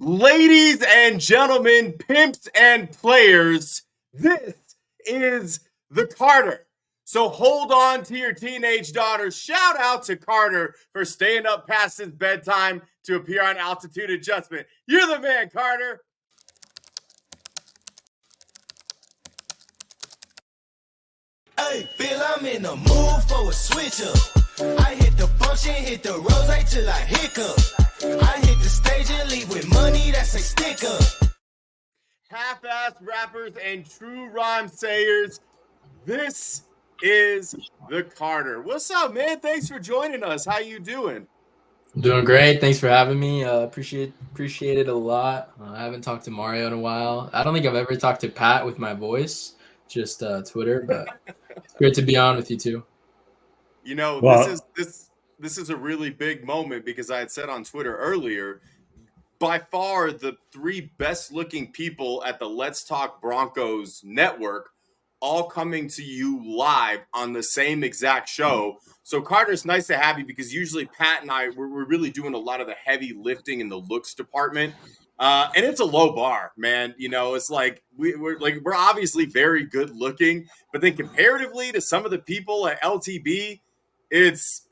Ladies and gentlemen, pimps and players, this is the Carter. So hold on to your teenage daughter. Shout out to Carter for staying up past his bedtime to appear on Altitude Adjustment. You're the man, Carter. Hey, feel I'm in the mood for a switch up. I hit the function, hit the rose till I hiccup. I hit the stage and leave with money that's a stick up. Half-ass rappers and true rhyme sayers. This is the Carter. What's up, man? Thanks for joining us. How you doing? I'm doing great. Thanks for having me. Appreciate it a lot. I haven't talked to Mario in a while. I don't think I've ever talked to Pat with my voice, just Twitter, but it's great to be on with you too. You know, this is a really big moment because I had said on Twitter earlier, by far the three best looking people at the Let's Talk Broncos network all coming to you live on the same exact show. So Carter, it's nice to have you because usually Pat and I, we're really doing a lot of the heavy lifting in the looks department. And it's a low bar, man. You know, it's like we're obviously very good looking, but then comparatively to some of the people at LTB, it's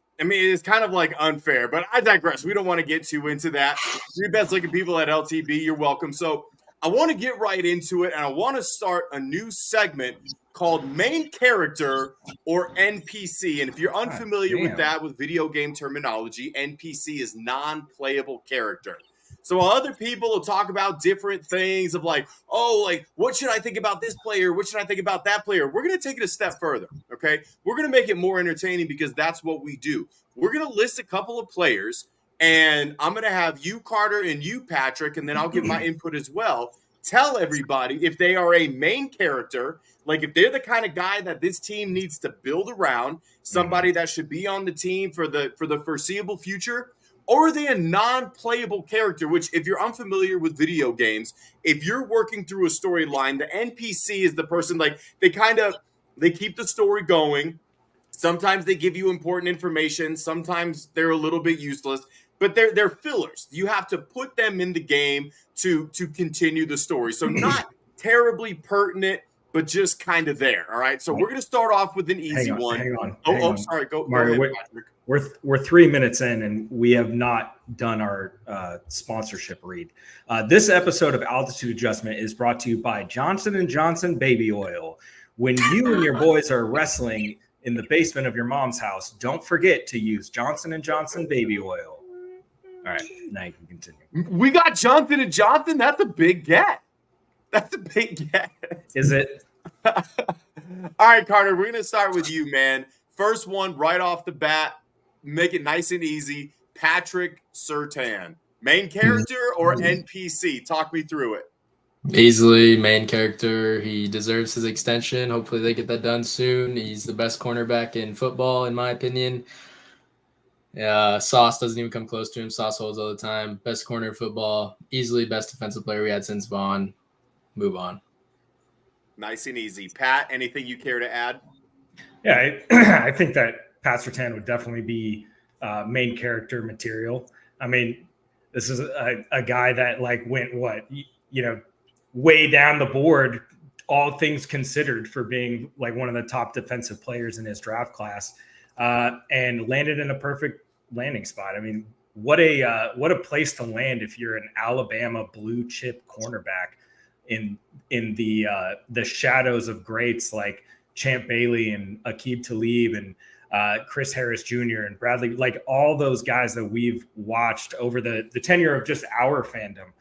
kind of like unfair, but I digress. We don't want to get too into that. Three best looking people at LTB, you're welcome. So I want to get right into it, and I want to start a new segment called Main Character or NPC. And if you're unfamiliar with that, with video game terminology, NPC is non-playable character. So while other people will talk about different things of like, oh, like, what should I think about this player? What should I think about that player? We're going to take it a step further, okay? We're going to make it more entertaining because that's what we do. We're going to list a couple of players, and I'm going to have you, Carter, and you, Patrick, and then I'll give my input as well. Tell everybody if they are a main character, like if they're the kind of guy that this team needs to build around, somebody that should be on the team for the foreseeable future, or are they a non-playable character, which if you're unfamiliar with video games, if you're working through a storyline, the NPC is the person, like they keep the story going. Sometimes they give you important information. Sometimes they're a little bit useless, but they're fillers. You have to put them in the game to continue the story. So not terribly pertinent, but just kind of there. All right. So we're going to start off with an easy one. Hang on. Sorry. Go Mario, ahead, Patrick. We're 3 minutes in, and we have not done our sponsorship read. This episode of Altitude Adjustment is brought to you by Johnson & Johnson Baby Oil. When you and your boys are wrestling in the basement of your mom's house, don't forget to use Johnson & Johnson Baby Oil. All right, now you can continue. We got Johnson & Johnson. That's a big get. Is it? All right, Carter, we're going to start with you, man. First one right off the bat. Make it nice and easy. Patrick Surtain. Main character or NPC? Talk me through it. Easily main character. He deserves his extension. Hopefully they get that done soon. He's the best cornerback in football, in my opinion. Sauce doesn't even come close to him. Sauce holds all the time. Best corner in football. Easily best defensive player we had since Vaughn. Move on. Nice and easy. Pat, anything you care to add? Yeah, I think that Pat Surtain would definitely be main character material. I mean, this is a guy that went way down the board, all things considered, for being like one of the top defensive players in his draft class, and landed in a perfect landing spot. I mean, what a place to land if you're an Alabama blue chip cornerback in the shadows of greats like Champ Bailey and Aqib Talib and Chris Harris Jr. and Bradley, like all those guys that we've watched over the tenure of just our fandom.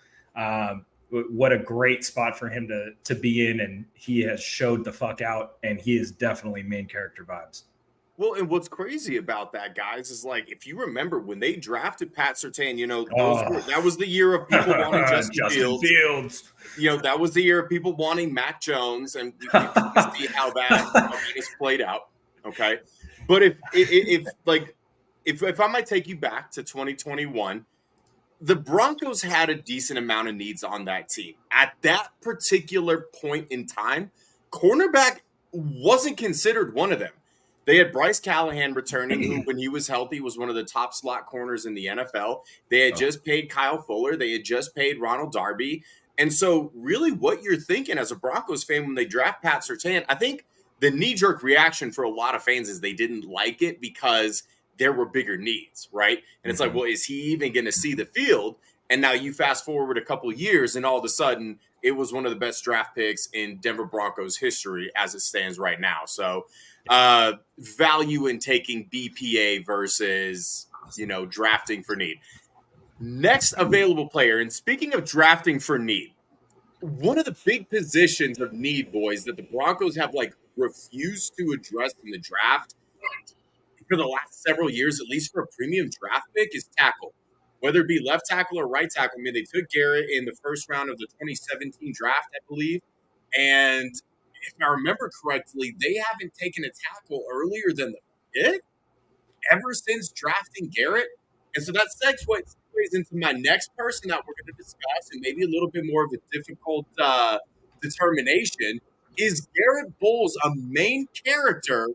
What a great spot for him to be in, and he has showed the fuck out, and he is definitely main character vibes. Well, and what's crazy about that, guys, is like if you remember when they drafted Pat Surtain, that was the year of people wanting Justin Fields. That was the year of people wanting Mac Jones, and you can see how that has played out. Okay, but if I might take you back to 2021. The Broncos had a decent amount of needs on that team. At that particular point in time, cornerback wasn't considered one of them. They had Bryce Callahan returning, who, when he was healthy, was one of the top slot corners in the NFL. They had just paid Kyle Fuller. They had just paid Ronald Darby. And so really what you're thinking as a Broncos fan when they draft Pat Surtain, I think the knee-jerk reaction for a lot of fans is they didn't like it because there were bigger needs, right? And it's like, well, is he even going to see the field? And now you fast forward a couple of years, and all of a sudden it was one of the best draft picks in Denver Broncos history as it stands right now. So value in taking BPA versus, drafting for need. Next available player, and speaking of drafting for need, one of the big positions of need, boys, that the Broncos have refused to address in the draft for the last several years, at least for a premium draft pick, is tackle. Whether it be left tackle or right tackle. I mean, they took Garrett in the first round of the 2017 draft, I believe. And if I remember correctly, they haven't taken a tackle earlier than the 5th ever since drafting Garrett. And so that segues into my next person that we're going to discuss, and maybe a little bit more of a difficult determination. Is Garrett Bowles a main character,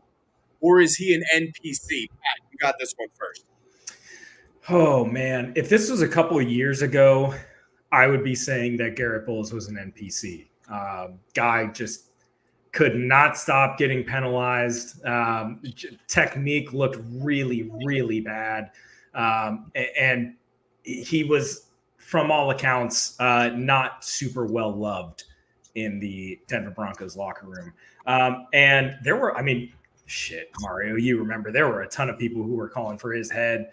or is he an NPC? Pat, you got this one first. Oh, man. If this was a couple of years ago, I would be saying that Garrett Bowles was an NPC. Guy just could not stop getting penalized. Technique looked really, really bad. And he was, from all accounts, not super well loved in the Denver Broncos locker room. And there were, Mario, you remember, there were a ton of people who were calling for his head,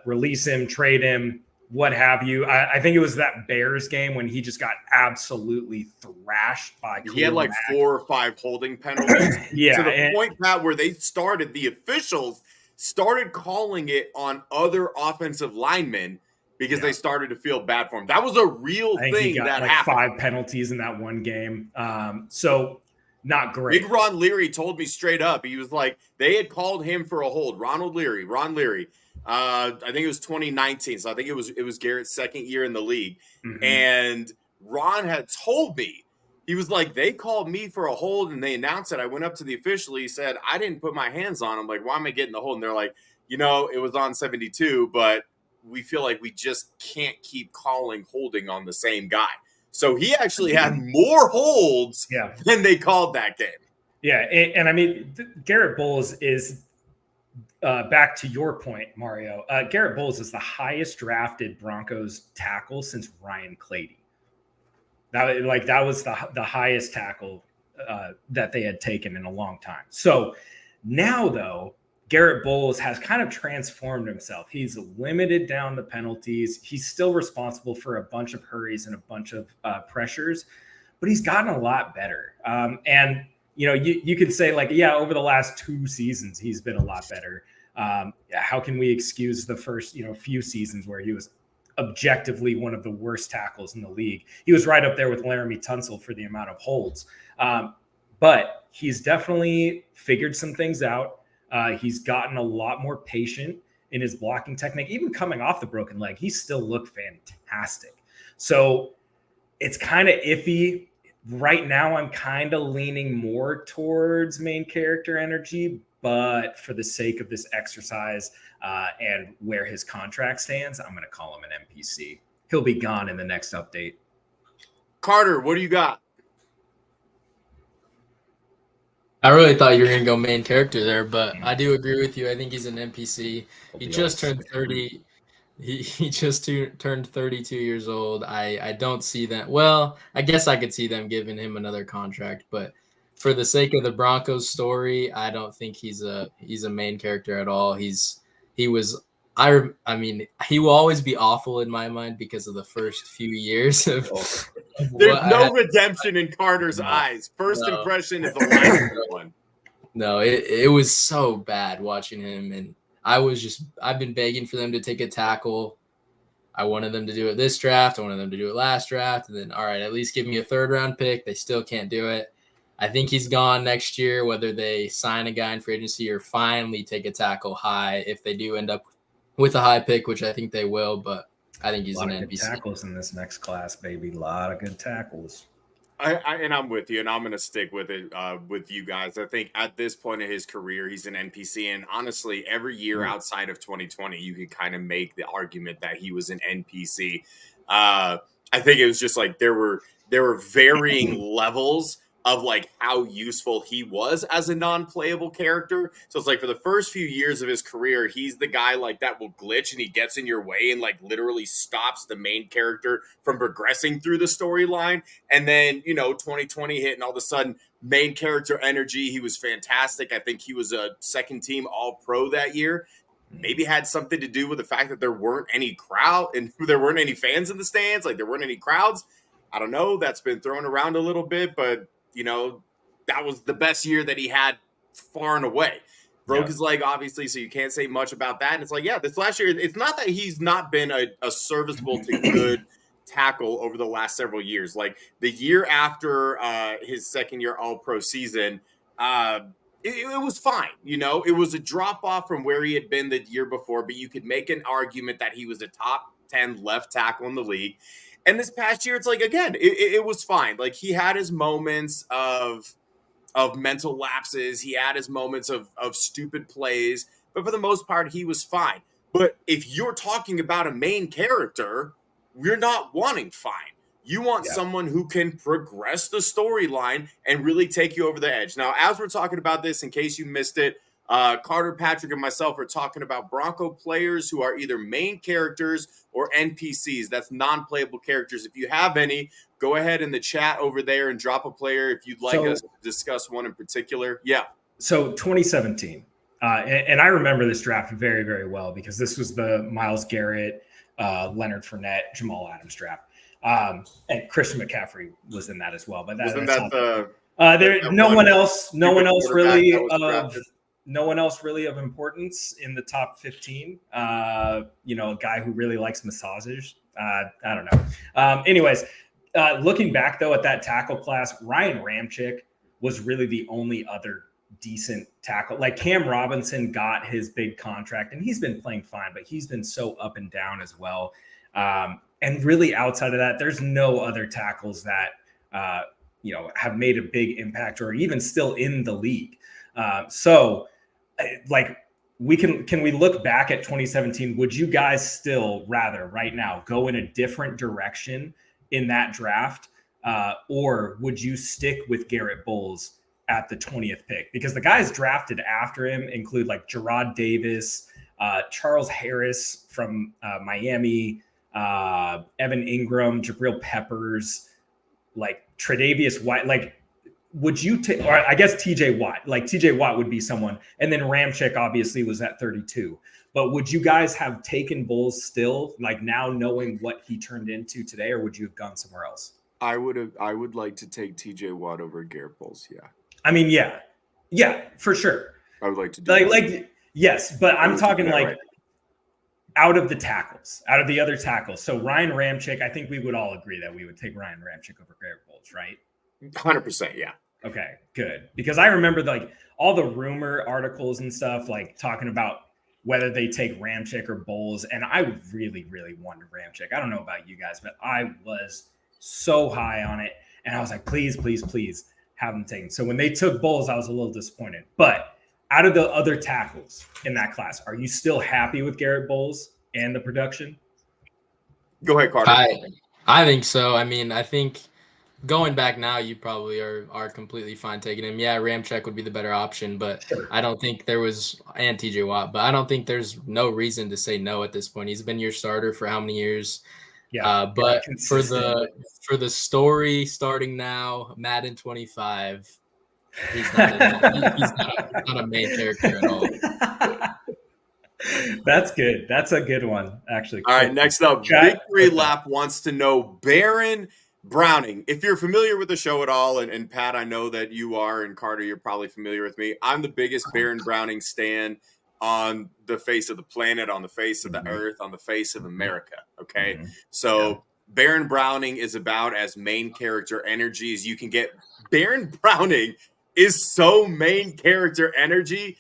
release him, trade him, what have you. I think it was that Bears game when he just got absolutely thrashed by He had 4 or 5 holding penalties. Yeah. To the point, Pat, where the officials started calling it on other offensive linemen because they started to feel bad for him. That was a real thing he got that happened. 5 penalties in that one game. So not great. Big Ron Leary told me straight up. He was like, they had called him for a hold. Ron Leary. I think it was 2019. So I think it was Garrett's second year in the league. Mm-hmm. And Ron had told me, he was like, they called me for a hold and they announced it. I went up to the official. He said, I didn't put my hands on him. Like, why am I getting the hold? And they're like, it was on 72, but we feel like we just can't keep holding on the same guy. So he actually had more holds than they called that game. Yeah. And Garrett Bowles is, back to your point, Mario, Garrett Bowles is the highest drafted Broncos tackle since Ryan Clady. That was the highest tackle that they had taken in a long time. So now, though, Garrett Bowles has kind of transformed himself. He's limited down the penalties. He's still responsible for a bunch of hurries and a bunch of pressures, but he's gotten a lot better. And you could say over the last 2 seasons, he's been a lot better. How can we excuse the first, few seasons where he was objectively one of the worst tackles in the league? He was right up there with Laramie Tunsil for the amount of holds. But he's definitely figured some things out. He's gotten a lot more patient in his blocking technique. Even coming off the broken leg, he still looked fantastic. So it's kind of iffy. Right now, I'm kind of leaning more towards main character energy, but for the sake of this exercise and where his contract stands, I'm going to call him an NPC. He'll be gone in the next update. Carter, what do you got? I really thought you were going to go main character there, but I do agree with you. I think he's an NPC. He just turned 30. He just turned 32 years old. I don't see that. Well, I guess I could see them giving him another contract, but for the sake of the Broncos story, I don't think he's a main character at all. He will always be awful in my mind because of the first few years of there's no redemption in Carter's eyes. First impression is the last one. No, it was so bad watching him, and I've been begging for them to take a tackle. I wanted them to do it this draft. I wanted them to do it last draft. And then, all right, at least give me a 3rd round pick. They still can't do it. I think he's gone next year, whether they sign a guy in free agency or finally take a tackle high if they do end up with a high pick, which I think they will. But I think he's an NPC. Tackles in this next class, baby. A lot of good tackles. And I'm with you, and I'm going to stick with it with you guys. I think at this point in his career, he's an NPC, and honestly, every year outside of 2020, you could kind of make the argument that he was an NPC. I think it was just like there were varying levels of like how useful he was as a non-playable character. So it's like for the first few years of his career, he's the guy like that will glitch and he gets in your way and like literally stops the main character from progressing through the storyline. And then, 2020 hit and all of a sudden main character energy, he was fantastic. I think he was a second team All-Pro that year. Maybe had something to do with the fact that there weren't any crowd and there weren't any fans in the stands, like there weren't any crowds. I don't know. That's been thrown around a little bit, but that was the best year that he had far and away. Broke his leg, obviously, so you can't say much about that. And it's like, this last year, it's not that he's not been a serviceable to good tackle over the last several years. Like the year after his second year All-Pro season, it was fine. It was a drop off from where he had been the year before, but you could make an argument that he was a top 10 left tackle in the league. And this past year, it's like, again, it was fine. Like he had his moments of mental lapses. He had his moments of stupid plays, but for the most part, he was fine. But if you're talking about a main character, we're not wanting fine. You want someone who can progress the storyline and really take you over the edge. Now, as we're talking about this, in case you missed it, Carter, Patrick, and myself are talking about Bronco players who are either main characters or NPCs. That's non-playable characters. If you have any, go ahead in the chat over there and drop a player if you'd like us to discuss one in particular. Yeah. So 2017, and I remember this draft very, very well because this was the Myles Garrett, Leonard Fournette, Jamal Adams draft. And Christian McCaffrey was in that as well. But no one else really of importance in the top 15. A guy who really likes massages. I don't know. Anyways, looking back though at that tackle class, Ryan Ramczyk was really the only other decent tackle. Like Cam Robinson got his big contract and he's been playing fine, but he's been so up and down as well. And really outside of that, there's no other tackles that, have made a big impact or even still in the league. Can we look back at 2017? Would you guys still rather right now go in a different direction in that draft? Or would you stick with Garrett Bowles at the 20th pick? Because the guys drafted after him include like Jarrad Davis, Charles Harris from Miami, Evan Ingram, Jabril Peppers, like Tre'Davious White, like would you take, or I guess TJ Watt, like TJ Watt would be someone. And then Ramczyk obviously was at 32, but would you guys have taken Bowles still, like now knowing what he turned into today, or would you have gone somewhere else? I would like to take TJ Watt over Garrett Bowles. Yeah. I mean, yeah, for sure. I would like to do yes, but I'm talking like out of the other tackles. So Ryan Ramczyk, I think we would all agree that we would take Ryan Ramczyk over Garrett Bowles, right? 100%. Yeah. Okay, good. Because I remember like all the rumor articles and stuff, like talking about whether they take Ramczyk or Bowles. And I really, really wanted Ramczyk. I don't know about you guys, but I was so high on it. And I was like, please, please, please have them taken. So when they took Bowles, I was a little disappointed. But out of the other tackles in that class, are you still happy with Garrett Bowles and the production? Go ahead, Carter. I think so. I mean, I think going back now, you probably are completely fine taking him. Yeah, Ramczyk would be the better option, but sure. I don't think there was, and TJ Watt, but I don't think there's no reason to say no at this point. He's been your starter for how many years? Yeah, but for the story starting now, Madden 25, he's not a main character at all. That's good. That's a good one, actually. All right, next up, Victory Lap wants to know Baron Browning. If you're familiar with the show at all, and Pat, I know that you are, and Carter, you're probably familiar with me. I'm the biggest Baron Browning stan on the face of the planet, on the face of the earth, on the face of America. Okay, so Baron Browning is about as main character energy as you can get. Baron Browning is so main character energy.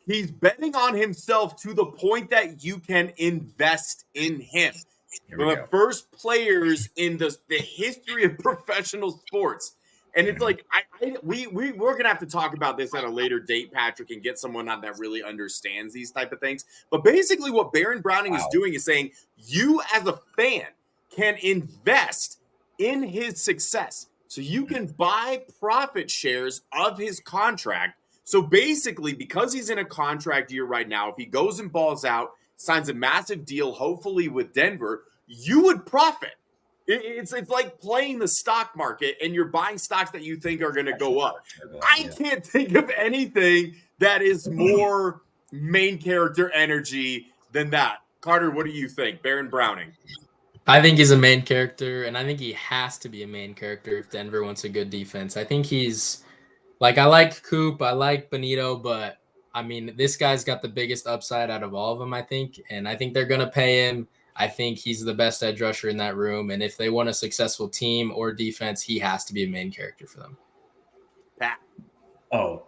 He's betting on himself to the point that you can invest in him. One of the first players in the history of professional sports. And it's like we're gonna have to talk about this at a later date, Patrick, and get someone on that really understands these type of things. But basically, what Baron Browning is doing is saying you, as a fan, can invest in his success, so you can buy profit shares of his contract. So basically, because he's in a contract year right now, if he goes and balls out, signs a massive deal, hopefully with Denver, you would profit. It's like playing the stock market and you're buying stocks that you think are going to go up. I can't think of anything that is more main character energy than that. Carter, what do you think? Baron Browning. I think he's a main character, and I think he has to be a main character if Denver wants a good defense. I think he's like, I like Coop, I like Benito, but I mean, this guy's got the biggest upside out of all of them, I think, and I think they're going to pay him. I think he's the best edge rusher in that room, and if they want a successful team or defense, he has to be a main character for them. Pat. Oh,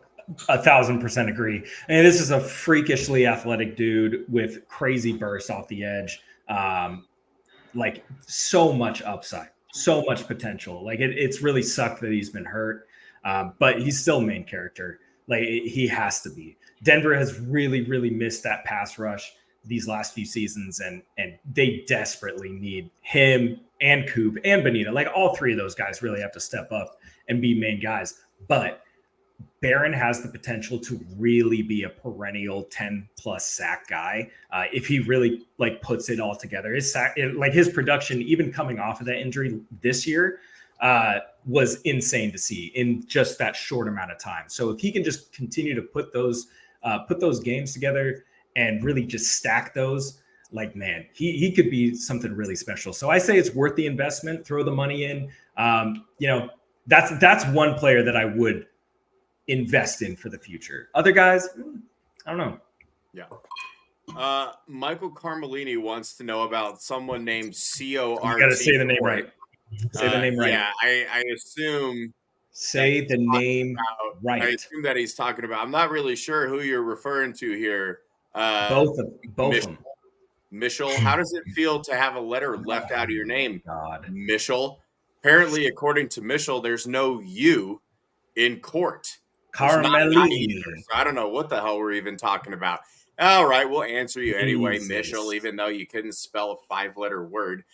1,000% agree. And this is a freakishly athletic dude with crazy bursts off the edge. Like so much upside, so much potential. Like it's really sucked that he's been hurt, but he's still main character. Like he has to be. Denver has really, really missed that pass rush these last few seasons, and they desperately need him and Coop and Benito. Like all three of those guys really have to step up and be main guys. But Baron has the potential to really be a perennial 10+ sack guy if he really like puts it all together. His sack, like his production, even coming off of that injury this year, was insane to see in just that short amount of time. So if he can just continue to put those games together and really just stack those, like, man, he could be something really special. So I say it's worth the investment. Throw the money in. That's one player that I would invest in for the future. Other guys, I don't know. Yeah. Michael Carmelini wants to know about someone named CORT. You got to say the name right. Say the name right. Yeah, I assume. Say the name right. I assume that he's talking about. I'm not really sure who you're referring to here. Both of them. Michel, how does it feel to have a letter left out of your name? God. Michel. Apparently, according to Michel, there's no U in court. Carmelini. So I don't know what the hell we're even talking about. All right, we'll answer you anyway, Michel, even though you couldn't spell a 5-letter word.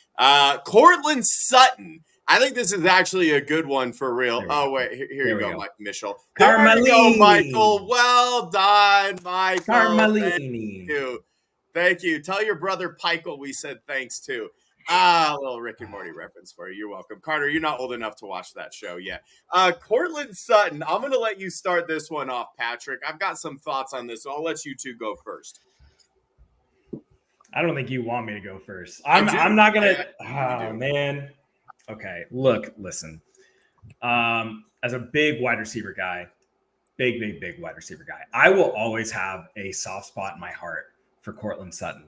Cortland Sutton. I think this is actually a good one for real. Oh, wait. Here you go, Michel. There you go, Michael. Well done, Michael. Carmelini. Thank you. Tell your brother Michael we said thanks to. A little Rick and Morty reference for you. You're welcome. Carter, you're not old enough to watch that show yet. Cortland Sutton, I'm going to let you start this one off, Patrick. I've got some thoughts on this, so I'll let you two go first. I don't think you want me to go first. I'm not going to. Oh, man. Okay. Look, listen. As a big wide receiver guy, big wide receiver guy, I will always have a soft spot in my heart for Cortland Sutton.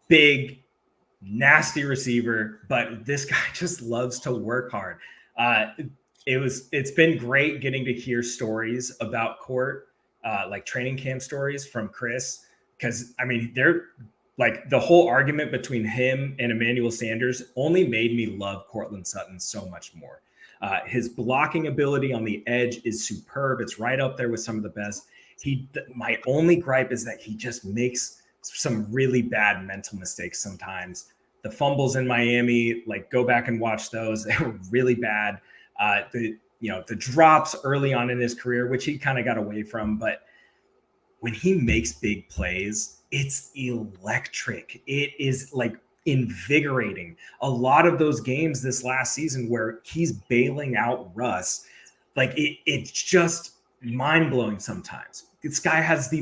Big, nasty receiver, but this guy just loves to work hard. It's been great getting to hear stories about Court, like training camp stories from Chris, because I mean, they're like the whole argument between him and Emmanuel Sanders only made me love Cortland Sutton so much more. His blocking ability on the edge is superb. It's right up there with some of the best. My only gripe is that he just makes some really bad mental mistakes sometimes. The fumbles in Miami, like go back and watch those. They were really bad. The drops early on in his career, which he kind of got away from, but when he makes big plays, it's electric. It is like invigorating. A lot of those games this last season where he's bailing out Russ, like it's just mind-blowing sometimes. This guy has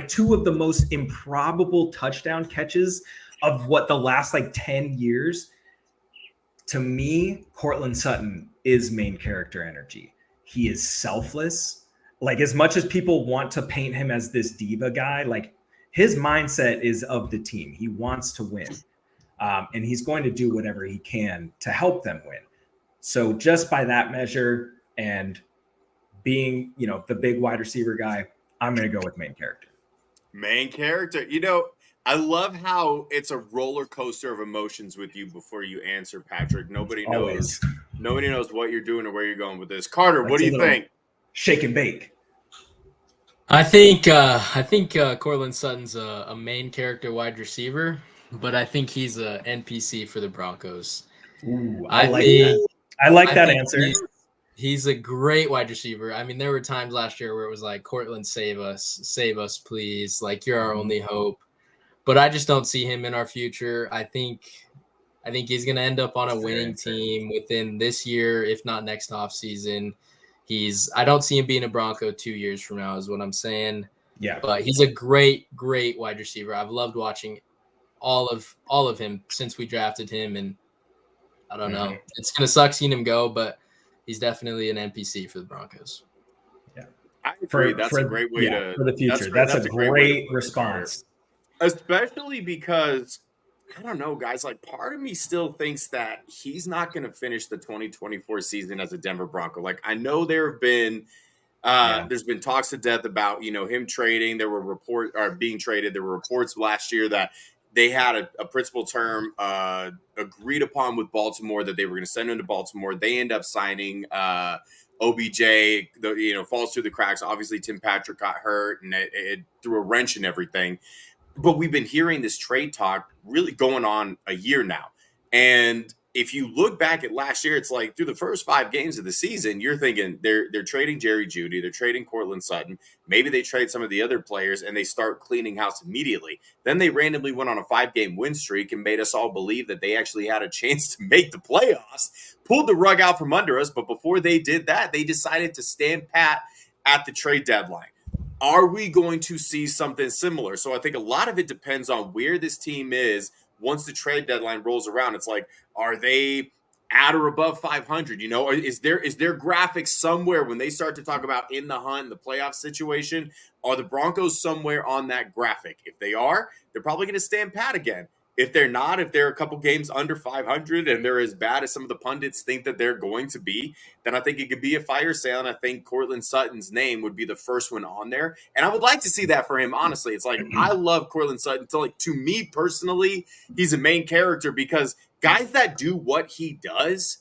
two of the most improbable touchdown catches of the last 10 years. To me, Cortland Sutton is main character energy. He is selfless. Like, as much as people want to paint him as this diva guy, like his mindset is of the team. He wants to win. And he's going to do whatever he can to help them win. So just by that measure and being, the big wide receiver guy, I'm going to go with main character. Main character. I love how it's a roller coaster of emotions with you before you answer, Patrick. Nobody knows. Nobody knows what you're doing or where you're going with this. Carter, what do you think? Shake and bake. I think Cortland Sutton's a main character wide receiver, but I think he's a NPC for the Broncos. Ooh, I like that. I like that answer. He's a great wide receiver. I mean, there were times last year where it was like, Cortland, save us, please. Like, you're our only hope. But I just don't see him in our future. I think he's going to end up on a winning team within this year, if not next offseason. I don't see him being a Bronco 2 years from now, is what I'm saying. Yeah. But he's a great wide receiver. I've loved watching all of him since we drafted him, and I don't know. It's going to suck seeing him go, but he's definitely an NPC for the Broncos. Yeah. I agree. That's a great way for the future. That's a great response. Especially because, I don't know, guys, like, part of me still thinks that he's not going to finish the 2024 season as a Denver Bronco. Like, I know there have been there's been talks to death about, him trading. There were being traded. There were reports last year that they had a principal term agreed upon with Baltimore that they were going to send him to Baltimore. They end up signing OBJ, falls through the cracks. Obviously, Tim Patrick got hurt, and it threw a wrench in everything. But we've been hearing this trade talk really going on a year now. And if you look back at last year, it's like through the first 5 games of the season, you're thinking they're trading Jerry Jeudy, they're trading Cortland Sutton. Maybe they trade some of the other players and they start cleaning house immediately. Then they randomly went on a 5-game win streak and made us all believe that they actually had a chance to make the playoffs, pulled the rug out from under us. But before they did that, they decided to stand pat at the trade deadline. Are we going to see something similar? So I think a lot of it depends on where this team is once the trade deadline rolls around. It's like, are they at or above 500? Is there graphics somewhere when they start to talk about in the hunt, the playoff situation? Are the Broncos somewhere on that graphic? If they are, they're probably going to stand pat again. If they're not, if they're a couple games under 500 and they're as bad as some of the pundits think that they're going to be, then I think it could be a fire sale. And I think Cortland Sutton's name would be the first one on there. And I would like to see that for him, honestly. It's like, I love Cortland Sutton. So, to me personally, he's a main character because guys that do what he does,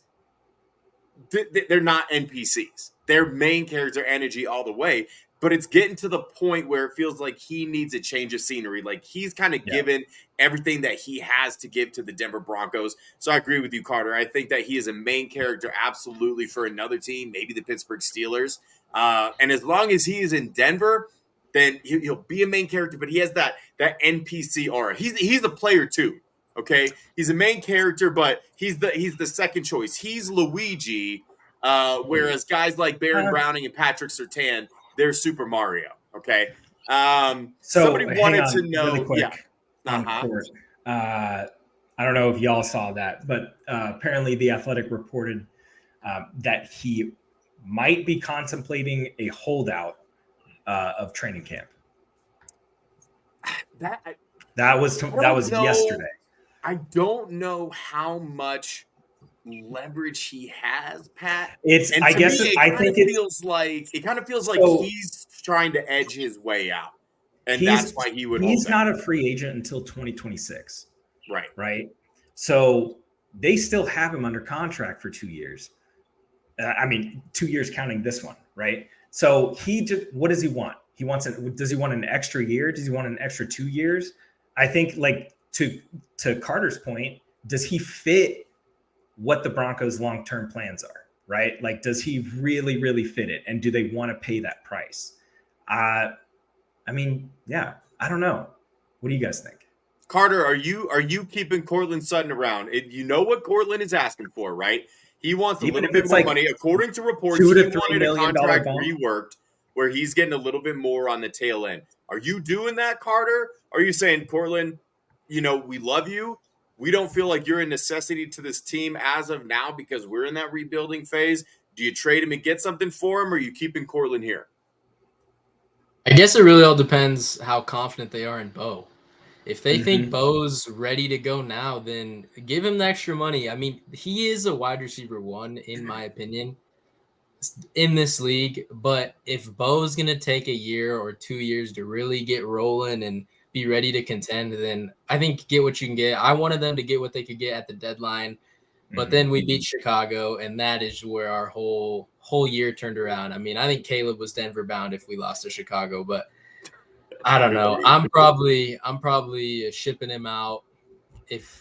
they're not NPCs. They're main character energy all the way. But it's getting to the point where it feels like he needs a change of scenery. Like, he's kind of given everything that he has to give to the Denver Broncos. So I agree with you, Carter. I think that he is a main character absolutely for another team, maybe the Pittsburgh Steelers. And as long as he is in Denver, then he'll be a main character. But he has that NPC aura. He's a player too. Okay, he's a main character, but he's the second choice. He's Luigi, whereas guys like Baron Browning and Patrick Surtain, they're Super Mario. Okay. So somebody wanted to know. Really quick, yeah. I don't know if y'all saw that, but apparently The Athletic reported that he might be contemplating a holdout of training camp. That was yesterday. I don't know how much leverage he has, Pat. It kind of feels like he's trying to edge his way out, and that's why he would. He's not a free agent until 2026. Right. So they still have him under contract for 2 years. 2 years counting this one, right? So what does he want? Does he want an extra year? Does he want an extra 2 years? I think, like, to Carter's point, does he fit what the Broncos' long-term plans are, right? Like, does he really, really fit it? And do they want to pay that price? I don't know. What do you guys think? Carter, are you keeping Cortland Sutton around? You know what Cortland is asking for, right? He wants a little bit more money. According to reports, he wanted a contract reworked where he's getting a little bit more on the tail end. Are you doing that, Carter? Are you saying, Cortland, we love you. We don't feel like you're a necessity to this team as of now because we're in that rebuilding phase. Do you trade him and get something for him, or are you keeping Cortland here? I guess it really all depends how confident they are in Bo. If they think Bo's ready to go now, then give him the extra money. I mean, he is a wide receiver 1, in my opinion, in this league. But if Bo's going to take a year or 2 years to really get rolling and be ready to contend, then I think get what you can get. I wanted them to get what they could get at the deadline, but then we beat Chicago, and that is where our whole year turned around. I mean, I think Caleb was Denver bound if we lost to Chicago, but I don't know. I'm probably shipping him out.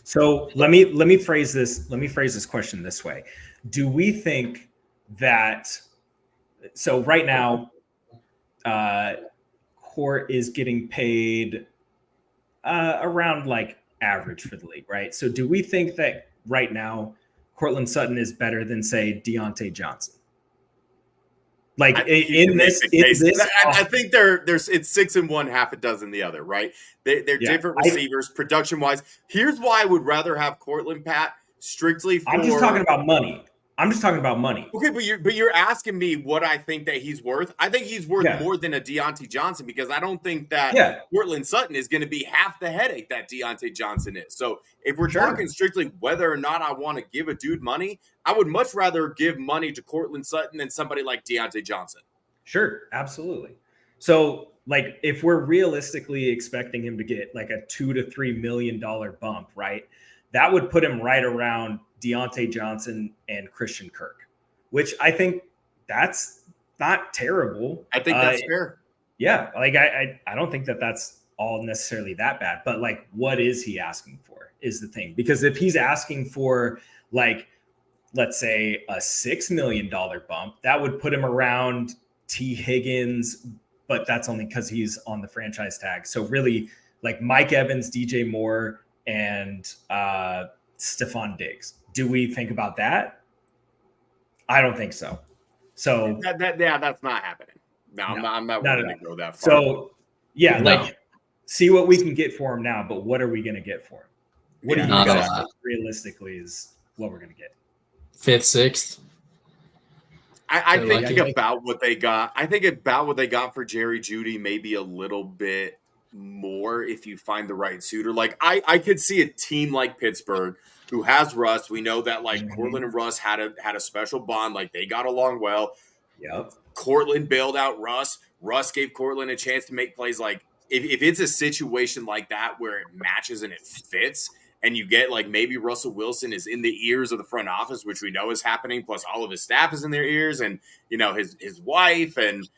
So let me phrase this question this way. Do we think that so right now Court is getting paid around like average for the league, right? So do we think that right now Cortland Sutton is better than, say, Deontay Johnson? Like I think there's it's 6 and 1, half a dozen the other, right? They're different receivers, production wise. Here's why I would rather have Cortland, Pat, strictly for. I'm just talking about money. Okay, but you're asking me what I think that he's worth. I think he's worth more than a Deontay Johnson, because I don't think that Cortland Sutton is going to be half the headache that Deontay Johnson is. So if we're talking strictly whether or not I want to give a dude money, I would much rather give money to Cortland Sutton than somebody like Deontay Johnson. Sure, absolutely. So like if we're realistically expecting him to get like a $2 to $3 million bump, right? That would put him right around Deontay Johnson and Christian Kirk, which I think that's not terrible. I think that's fair. Yeah. Like I don't think that that's all necessarily that bad, but like, what is he asking for is the thing, because if he's asking for like, let's say a $6 million bump, that would put him around T Higgins, but that's only because he's on the franchise tag. So really like Mike Evans, DJ Moore, and Stephon Diggs. Do we think about that? I don't think so. So that's not happening. No, I'm not willing to go that far. So like see what we can get for him now, but what are we going to get for him? What do you guys think realistically is what we're going to get? 5th, 6th. I think about what they got. I think about what they got for Jerry Jeudy, maybe a little bit more if you find the right suitor. Like I could see a team like Pittsburgh who has Russ. We know that like Cortland and Russ had a special bond. Like they got along well. Yep. Cortland bailed out Russ. Russ gave Cortland a chance to make plays. Like if it's a situation like that where it matches and it fits, and you get like maybe Russell Wilson is in the ears of the front office, which we know is happening, plus all of his staff is in their ears, and you know his wife and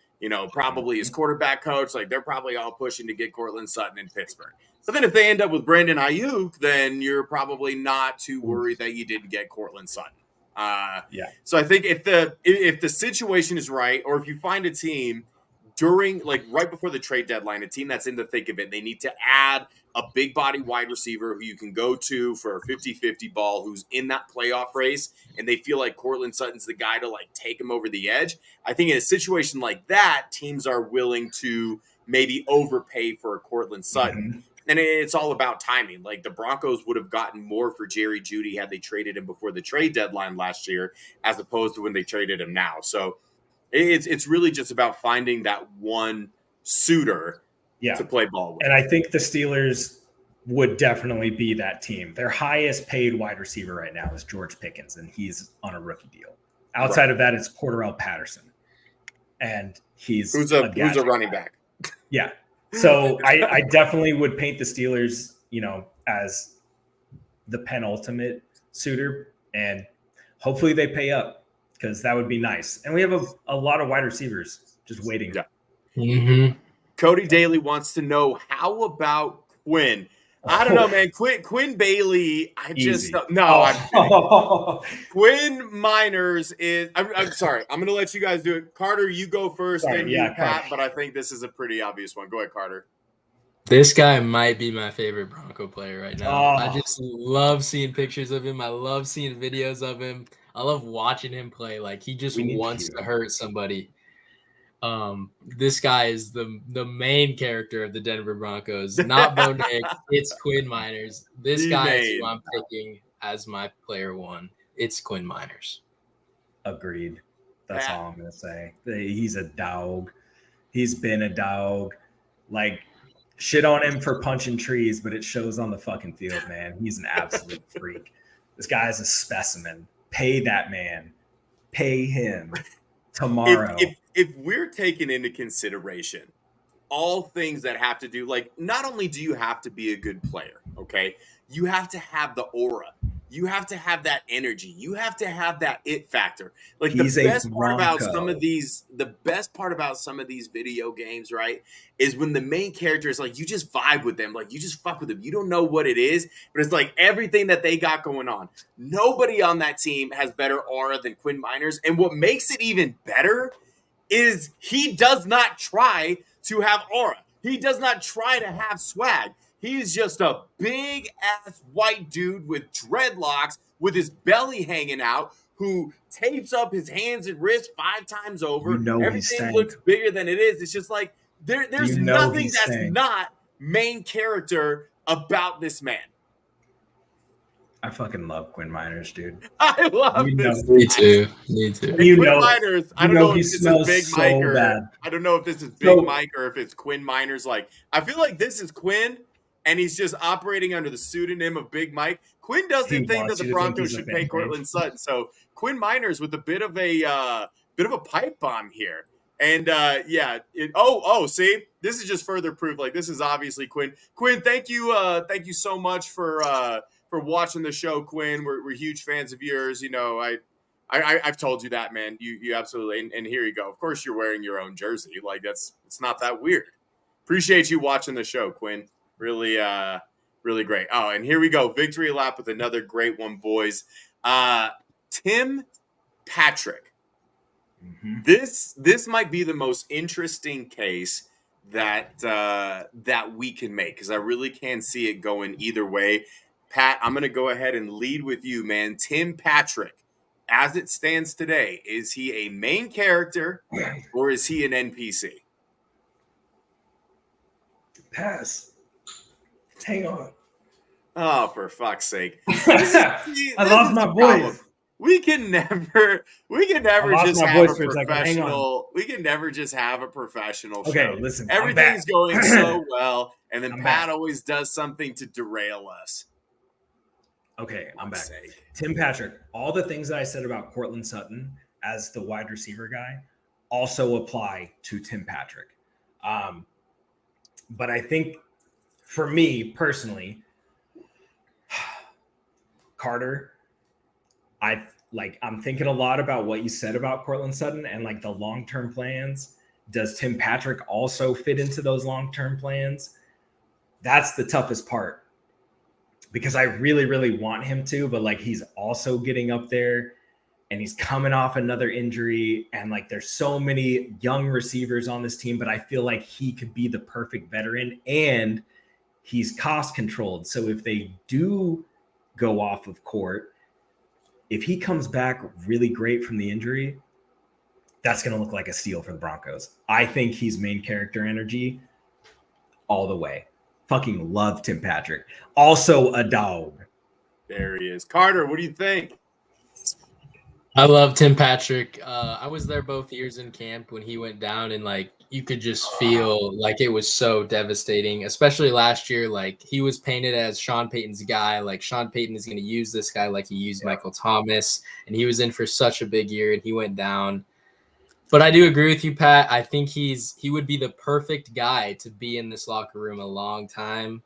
probably his quarterback coach, like they're probably all pushing to get Cortland Sutton in Pittsburgh. So then if they end up with Brandon Ayuk, then you're probably not too worried that you didn't get Cortland Sutton. So I think if the situation is right, or if you find a team during like right before the trade deadline, a team that's in the thick of it, they need to add a big body wide receiver who you can go to for a 50-50 ball, who's in that playoff race, and they feel like Cortland Sutton's the guy to like take him over the edge. I think in a situation like that, teams are willing to maybe overpay for a Cortland Sutton. And it's all about timing. Like the Broncos would have gotten more for Jerry Jeudy had they traded him before the trade deadline last year, as opposed to when they traded him now. So it's really just about finding that one suitor to play ball with. And I think the Steelers would definitely be that team. Their highest paid wide receiver right now is George Pickens, and he's on a rookie deal. Outside of that, it's Cordarrelle Patterson. And he's who's a running back. Yeah. So I definitely would paint the Steelers, as the penultimate suitor, and hopefully they pay up, because that would be nice. And we have a lot of wide receivers just waiting. Yeah. Cody Daly wants to know, how about Quinn? I don't know, man. Quinn Bailey, Quinn Miners is. I'm sorry. I'm going to let you guys do it. Carter, you go first, then you, Pat. But I think this is a pretty obvious one. Go ahead, Carter. This guy might be my favorite Bronco player right now. I just love seeing pictures of him. I love seeing videos of him. I love watching him play. Like he just wants to hurt somebody. This guy is the main character of the Denver Broncos, not Bo Nix. It's Quinn Miners. This guy is who I'm picking as my player one. It's Quinn Miners. Agreed. That's all I'm gonna say. He's a dog. He's been a dog. Like, shit on him for punching trees, but it shows on the fucking field, man. He's an absolute freak. This guy's a specimen. Pay that man. Pay him tomorrow. If we're taking into consideration all things that have to do, like, not only do you have to be a good player, okay, you have to have the aura. You have to have that energy. You have to have that it factor. Like the best part about some of these video games, right, is when the main character is like, you just vibe with them. Like you just fuck with them. You don't know what it is, but it's like everything that they got going on. Nobody on that team has better aura than Quinn Miners. And what makes it even better is he does not try to have aura. He does not try to have swag. He's just a big ass white dude with dreadlocks with his belly hanging out who tapes up his hands and wrists 5 times over. Everything looks bigger than it is. It's just like there's nothing that's not main character about this man. I fucking love Quinn Miners, dude. I love this. Me too. Quinn Miners, I don't know if this is Big Mike or I don't know if this is Big Mike or if it's Quinn Miners. Like, I feel like this is Quinn, and he's just operating under the pseudonym of Big Mike. Quinn doesn't think that the Broncos should pay Cortland Sutton, so Quinn Miners with a bit of a pipe bomb here. And see, this is just further proof. Like, this is obviously Quinn. Quinn, thank you so much for watching the show, Quinn. We're huge fans of yours. You know, I've told you that, man. You absolutely. And here you go. Of course, you're wearing your own jersey. Like it's not that weird. Appreciate you watching the show, Quinn. Really, really great. Oh, and here we go. Victory lap with another great one, boys. Tim Patrick. Mm-hmm. This might be the most interesting case that we can make, because I really can see it going either way. Pat, I'm going to go ahead and lead with you, man. Tim Patrick, as it stands today, is he a main character or is he an NPC? Pass. Hang on. Oh, for fuck's sake. I lost my voice. We can never just have a professional. We can never just have a professional show. Okay, listen. Everything's going so well, and then Pat always does something to derail us. Okay, I'm back. Tim Patrick, all the things that I said about Cortland Sutton as the wide receiver guy also apply to Tim Patrick. But I think for me personally, Carter, I'm thinking a lot about what you said about Cortland Sutton and like the long-term plans. Does Tim Patrick also fit into those long-term plans? That's the toughest part, because I really, really want him to, but like he's also getting up there and he's coming off another injury. And like there's so many young receivers on this team, but I feel like he could be the perfect veteran and he's cost controlled. So if they do go off of court, if he comes back really great from the injury, that's going to look like a steal for the Broncos. I think he's main character energy all the way. Fucking love Tim Patrick. Also a dog. There he is. Carter, what do you think? I love Tim Patrick. I was there both years in camp when he went down, and like you could just feel like it was so devastating, especially last year. Like he was painted as Sean Payton's guy. Like Sean Payton is going to use this guy like he used Michael Thomas, and he was in for such a big year, and he went down. But I do agree with you, Pat. I think he would be the perfect guy to be in this locker room a long time.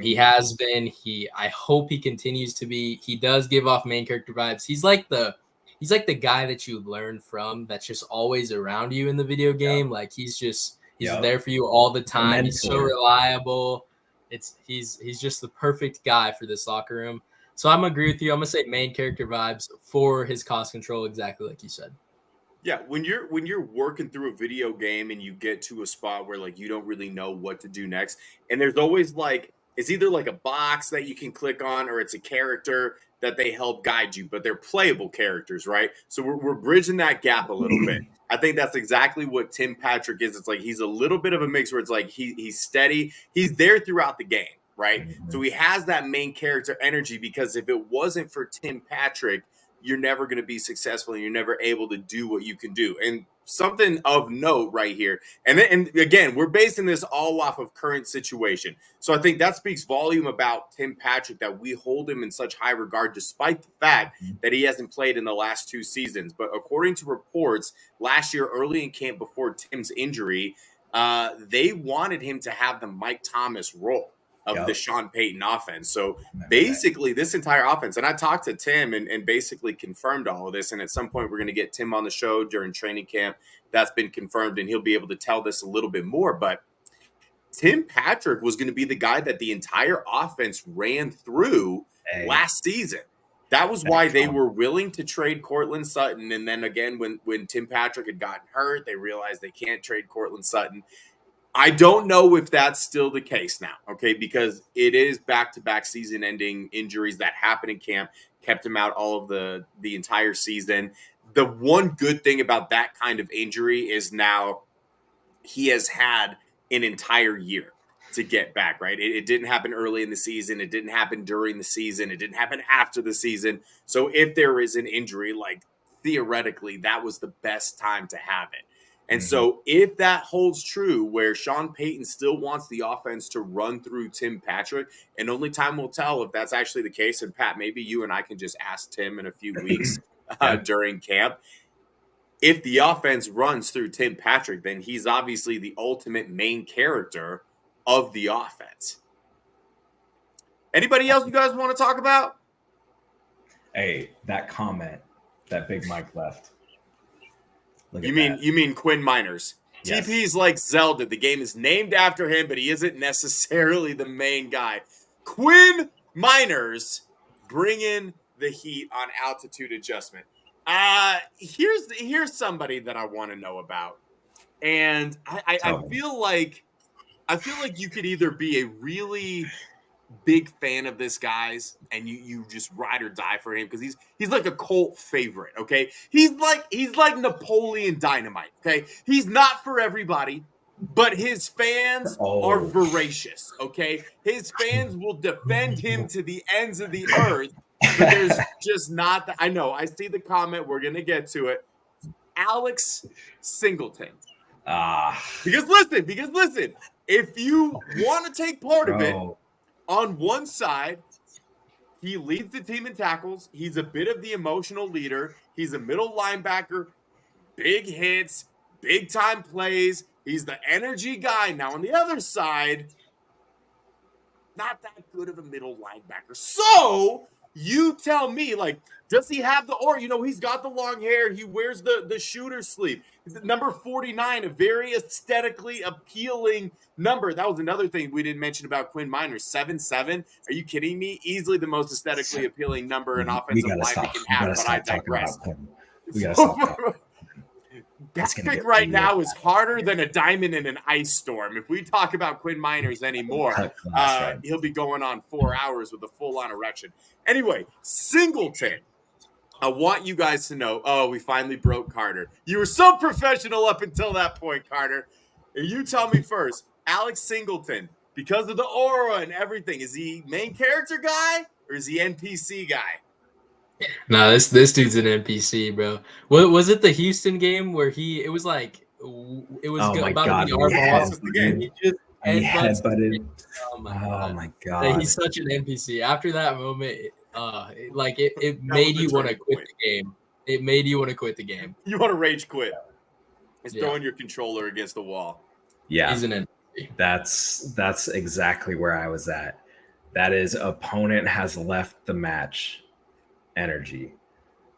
He has been. I hope he continues to be. He does give off main character vibes. He's like the guy that you learn from, that's just always around you in the video game. Yeah. Like he's there for you all the time. He's so reliable. He's just the perfect guy for this locker room. So I'm agree with you. I'm gonna say main character vibes for his cost control, exactly like you said. Yeah, when you're working through a video game and you get to a spot where like you don't really know what to do next, and there's always like it's either like a box that you can click on or it's a character that they help guide you, but they're playable characters, right? So we're bridging that gap a little bit. I think that's exactly what Tim Patrick is. It's like he's a little bit of a mix where it's like he's steady. He's there throughout the game, right? Mm-hmm. So he has that main character energy, because if it wasn't for Tim Patrick, you're never going to be successful and you're never able to do what you can do. And something of note right here. And again, we're basing this all off of current situation. So I think that speaks volume about Tim Patrick, that we hold him in such high regard, despite the fact that he hasn't played in the last 2 seasons. But according to reports, last year, early in camp before Tim's injury, they wanted him to have the Mike Thomas role of the Sean Payton offense. So basically this entire offense, and I talked to Tim and basically confirmed all of this. And at some point we're going to get Tim on the show during training camp. That's been confirmed and he'll be able to tell this a little bit more. But Tim Patrick was going to be the guy that the entire offense ran through last season. That was why they were willing to trade Courtland Sutton. And then again, when Tim Patrick had gotten hurt, they realized they can't trade Courtland Sutton. I don't know if that's still the case now, okay, because it is back-to-back season-ending injuries that happened in camp, kept him out all of the entire season. The one good thing about that kind of injury is now he has had an entire year to get back, right? It didn't happen early in the season. It didn't happen during the season. It didn't happen after the season. So if there is an injury, like theoretically, that was the best time to have it. And so if that holds true, where Sean Payton still wants the offense to run through Tim Patrick, and only time will tell if that's actually the case. And Pat, maybe you and I can just ask Tim in a few weeks during camp. If the offense runs through Tim Patrick, then he's obviously the ultimate main character of the offense. Anybody else you guys want to talk about? Hey, that comment that Big Mike left. You mean Quinn Miners? Yes. TP's like Zelda. The game is named after him, but he isn't necessarily the main guy. Quinn Miners bringing the heat on altitude adjustment. Here's somebody that I want to know about, and I feel like you could either be a really big fan of this guy's and you just ride or die for him because he's like a cult favorite. Okay, he's like Napoleon Dynamite. Okay, he's not for everybody, but his fans are voracious. Okay, his fans will defend him to the ends of the earth. But there's just not that. I know. I see the comment. We're gonna get to it. Alex Singleton. Because listen. If you want to take part of it, on one side, he leads the team in tackles. He's a bit of the emotional leader. He's a middle linebacker, big hits, big time plays. He's the energy guy. Now on the other side, not that good of a middle linebacker. So you tell me, like, does he have he's got the long hair. He wears the shooter sleeve. Number 49, a very aesthetically appealing number. That was another thing we didn't mention about Quinn Miners. 7'7". Are you kidding me? Easily the most aesthetically appealing number in offensive line we can have, but I digress. We gotta stop. Patrick right now is harder than a diamond in an ice storm. If we talk about Quinn Miners anymore, he'll be going on 4 hours with a full-on erection. Anyway, Singleton. I want you guys to know, we finally broke Carter. You were so professional up until that point, Carter. And you tell me first, Alex Singleton, because of the aura and everything, is he main character guy or is he NPC guy? No, this dude's an NPC, bro. What was it? The Houston game where it was about to be our ball. He just headbutted. Oh my god! He's such an NPC. After that moment, it made you want to quit the game. It made you want to quit the game. You want to rage quit. It's throwing your controller against the wall. Yeah, he's an NPC. That's exactly where I was at. That is, opponent has left the match. Energy.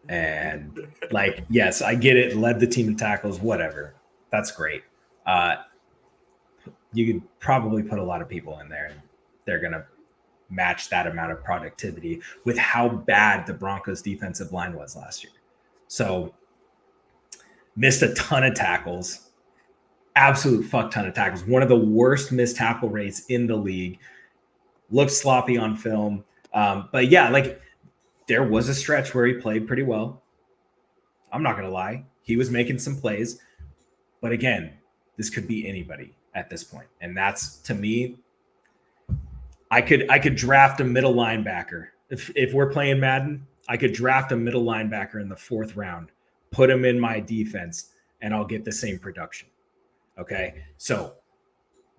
And yes, I get it. Led the team in tackles, whatever. That's great. You could probably put a lot of people in there and they're going to match that amount of productivity with how bad the Broncos defensive line was last year. So missed a ton of tackles, absolute fuck ton of tackles. One of the worst missed tackle rates in the league. Looked sloppy on film. But yeah, there was a stretch where he played pretty well. I'm not going to lie. He was making some plays. But again, this could be anybody at this point. And that's, to me, I could draft a middle linebacker. If we're playing Madden, I could draft a middle linebacker in the 4th round, put him in my defense, and I'll get the same production. Okay? So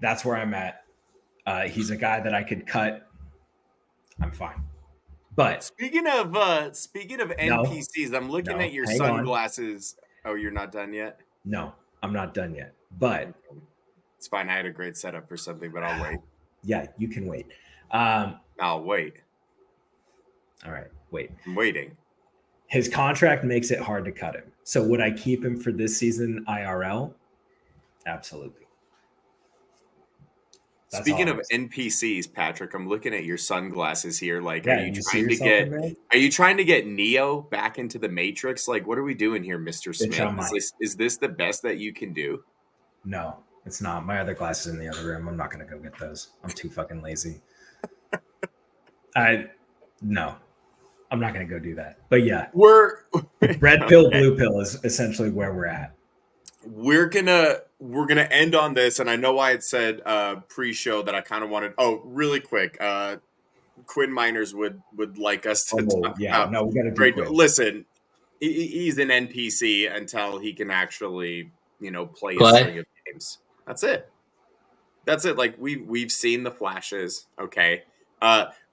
that's where I'm at. He's a guy that I could cut. I'm fine. But speaking of NPCs, I'm looking at your sunglasses. Oh, you're not done yet? No, I'm not done yet. But It's fine. I had a great setup for something, but I'll wait. Yeah, you can wait. I'll wait. All right, wait. I'm waiting. His contract makes it hard to cut him. So would I keep him for this season IRL? Absolutely. That's Speaking all of NPCs, Patrick, I'm looking at your sunglasses here. Like, Yeah, are you you see trying to yourself get? in there? Are you trying to get Neo back into the Matrix? Like, what are we doing here, Mr. Smith? I might. Is this the best that you can do? No, it's not. My other glasses in the other room. I'm not going to go get those. I'm too fucking lazy. No, I'm not going to go do that. But yeah, We're red pill, blue pill is essentially where we're at. We're gonna end on this, and I know I had said pre-show that I kind of wanted. Oh, really quick, Quinn Miners would like us to talk about. No, we got to do Great. Quinn. Listen, he's an NPC until he can actually, play a string of games. That's it. Like we've seen the flashes. Okay.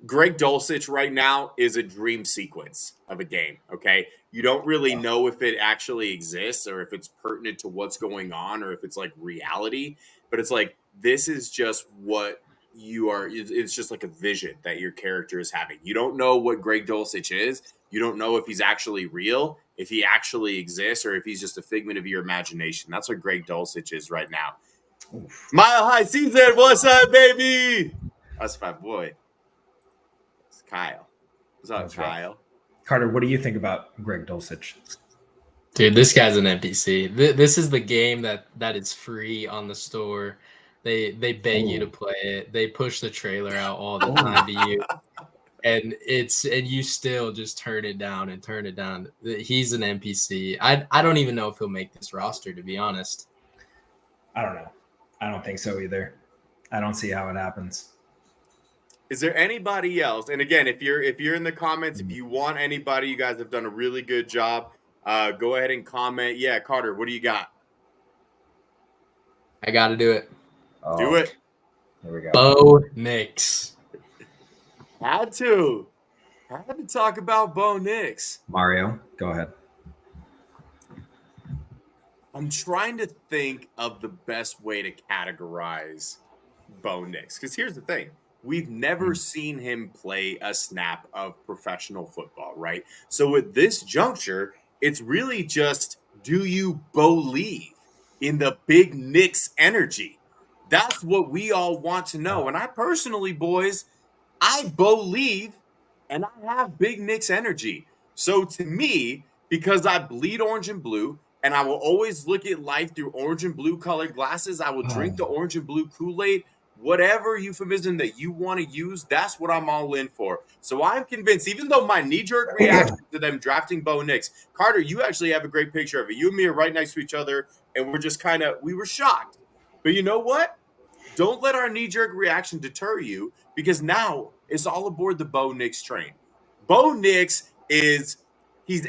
Greg Dulcich right now is a dream sequence of a game. Okay. You don't really know if it actually exists or if it's pertinent to what's going on or if it's like reality, but it's like, this is just what you are. It's just like a vision that your character is having. You don't know what Greg Dulcich is. You don't know if he's actually real, if he actually exists, or if he's just a figment of your imagination. That's what Greg Dulcich is right now. Oof. Mile High Season, what's up, baby? That's my boy. It's Kyle. What's up, Kyle? Right. Carter, what do you think about Greg Dulcich? Dude, this guy's an NPC. This is the game that is free on the store. They beg you to play it. They push the trailer out all the time to you. And you still just turn it down and turn it down. He's an NPC. I don't even know if he'll make this roster, to be honest. I don't know. I don't think so either. I don't see how it happens. Is there anybody else? And again, if you're in the comments, if you want anybody, you guys have done a really good job. Go ahead and comment. Yeah, Carter, what do you got? I got to do it. Do it. Here we go. Bo Nix. Had to talk about Bo Nix. Mario, go ahead. I'm trying to think of the best way to categorize Bo Nix. Because here's the thing. We've never seen him play a snap of professional football, right? So at this juncture, it's really just, do you believe in the big Nix energy? That's what we all want to know. And I personally, boys, I believe and I have big Nix energy. So to me, because I bleed orange and blue, and I will always look at life through orange and blue colored glasses, I will drink the orange and blue Kool-Aid. Whatever euphemism that you want to use, that's what I'm all in for. So I'm convinced, even though my knee-jerk reaction to them drafting Bo Nix, Carter, you actually have a great picture of it. You and me are right next to each other, and we're just we were shocked. But you know what? Don't let our knee-jerk reaction deter you, because now it's all aboard the Bo Nix train. Bo Nix he's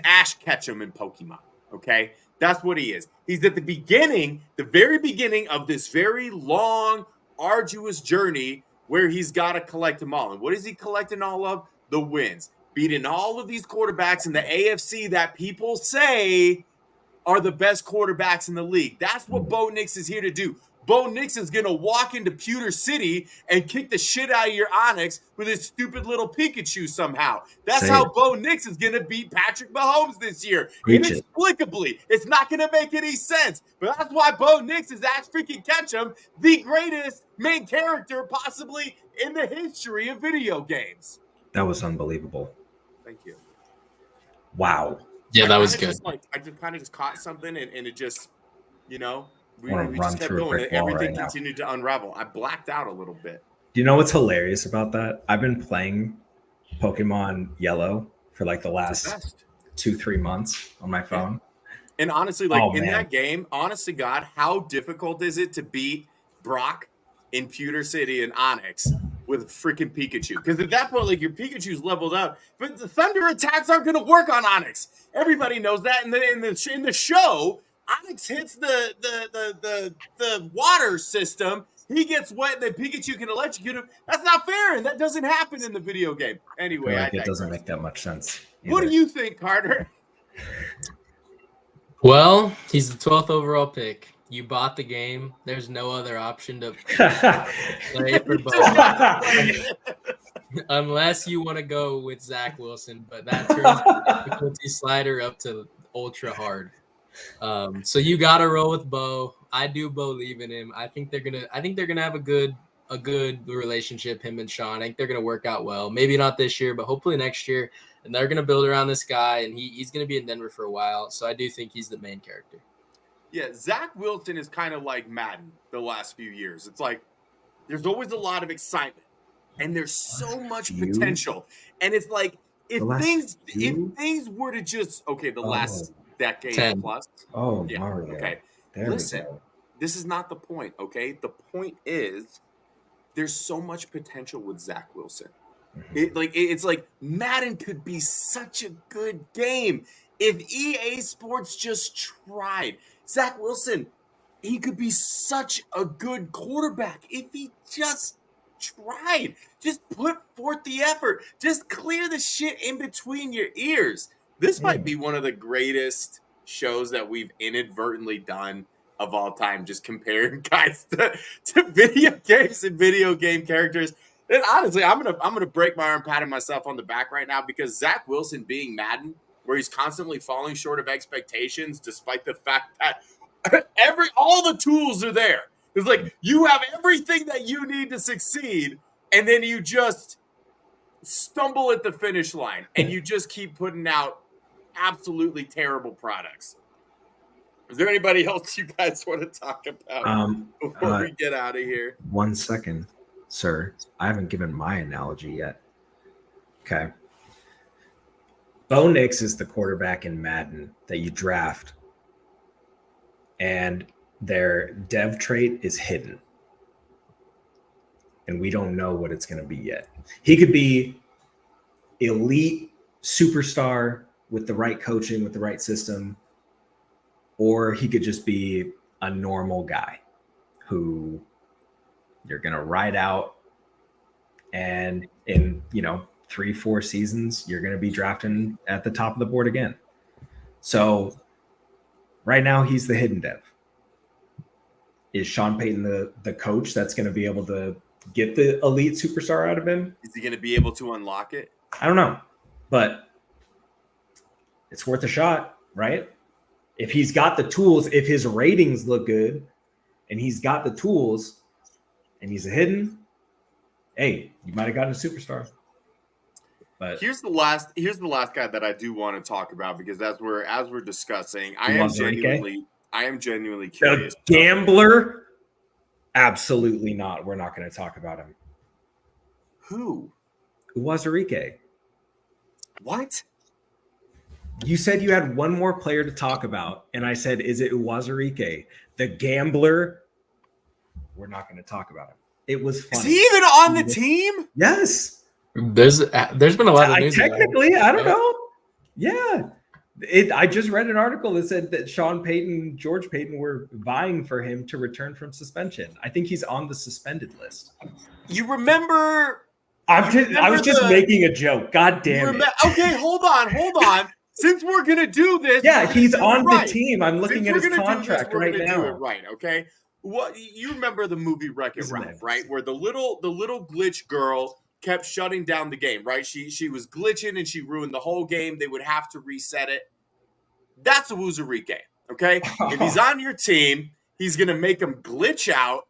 Ash Ketchum in Pokemon, okay? That's what he is. He's at the very beginning of this very long, arduous journey where he's got to collect them all. And what is he collecting all of? The wins. Beating all of these quarterbacks in the AFC that people say are the best quarterbacks in the league. That's what Bo Nix is here to do. Bo Nix is going to walk into Pewter City and kick the shit out of your Onyx with his stupid little Pikachu somehow. That's how Bo Nix is going to beat Patrick Mahomes this year. Inexplicably. It's not going to make any sense. But that's why Bo Nix is Ash freaking Ketchum, the greatest main character possibly in the history of video games. That was unbelievable. Thank you. Wow. Yeah, that was good. I just kind of just caught something and it just, we just kept going. Everything continued to unravel. I blacked out a little bit. Do you know what's hilarious about that? I've been playing Pokemon Yellow for like the last 2-3 months on my phone. And honestly, that game, honest to God, how difficult is it to beat Brock in Pewter City and Onyx with freaking Pikachu? Because at that point, like, your Pikachu's leveled up, but the thunder attacks aren't going to work on Onyx. Everybody knows that. And in the show, Onyx hits the water system. He gets wet, and then Pikachu can electrocute him. That's not fair, and that doesn't happen in the video game. Anyway, it doesn't make that much sense either. What do you think, Carter? Well, he's the 12th overall pick. You bought the game. There's no other option to play for both. Unless you want to go with Zach Wilson, but that turns the difficulty slider up to ultra hard. So you gotta roll with Bo. I do believe in him. I think they're gonna have a good relationship, him and Sean. I think they're gonna work out well. Maybe not this year, but hopefully next year. And they're gonna build around this guy, and he's gonna be in Denver for a while. So I do think he's the main character. Yeah, Zach Wilson is kind of like Madden the last few years. It's like there's always a lot of excitement, and there's so much potential. And it's like if things were to just the last decade 10. plus. Oh, yeah. Mario. Okay. Listen, this is not the point. Okay, the point is there's so much potential with Zach Wilson. It's like Madden could be such a good game if EA Sports just tried. Zach Wilson, he could be such a good quarterback if he just tried. Just put forth the effort. Just clear the shit in between your ears. This might be one of the greatest shows that we've inadvertently done of all time, just comparing guys to video games and video game characters. And honestly, I'm gonna break my arm patting myself on the back right now because Zach Wilson being Madden, where he's constantly falling short of expectations, despite the fact that all the tools are there. It's like you have everything that you need to succeed, and then you just stumble at the finish line, and you just keep putting out absolutely terrible products. Is there anybody else you guys want to talk about before we get out of here? 1 second, sir. I haven't given my analogy yet. Okay. Bo Nix is the quarterback in Madden that you draft, and their dev trait is hidden. And we don't know what it's going to be yet. He could be elite superstar with the right coaching, with the right system, or he could just be a normal guy who you're going to ride out, and in 3-4 seasons, you're going to be drafting at the top of the board again. So right now he's the hidden dev. Is Sean Payton the coach that's going to be able to get the elite superstar out of him? Is he going to be able to unlock it? I don't know, but it's worth a shot, right? If he's got the tools, if his ratings look good and he's got the tools and he's a hidden, hey, you might have gotten a superstar. But here's the last guy that I do want to talk about, because as we're discussing, I am genuinely curious. The gambler? Absolutely not. We're not going to talk about him. Who? Uwazurike. What? You said you had one more player to talk about, and I said, is it Uwazurike? The gambler? We're not going to talk about him. It was funny. Is he even on the team? Yes. There's been a lot of news. Technically, I don't know. Yeah. I just read an article that said that Sean Payton, George Payton were vying for him to return from suspension. I think he's on the suspended list. You remember? I was just making a joke. God damn it. Okay, hold on. Since we're gonna do this, yeah, he's on the team. I'm looking at his contract right now. Do it right, okay. What you remember the movie Wreck-It Ralph, right? Where the little glitch girl kept shutting down the game, right? She was glitching and she ruined the whole game. They would have to reset it. That's Uwazurike, okay? If he's on your team, he's gonna make him glitch out,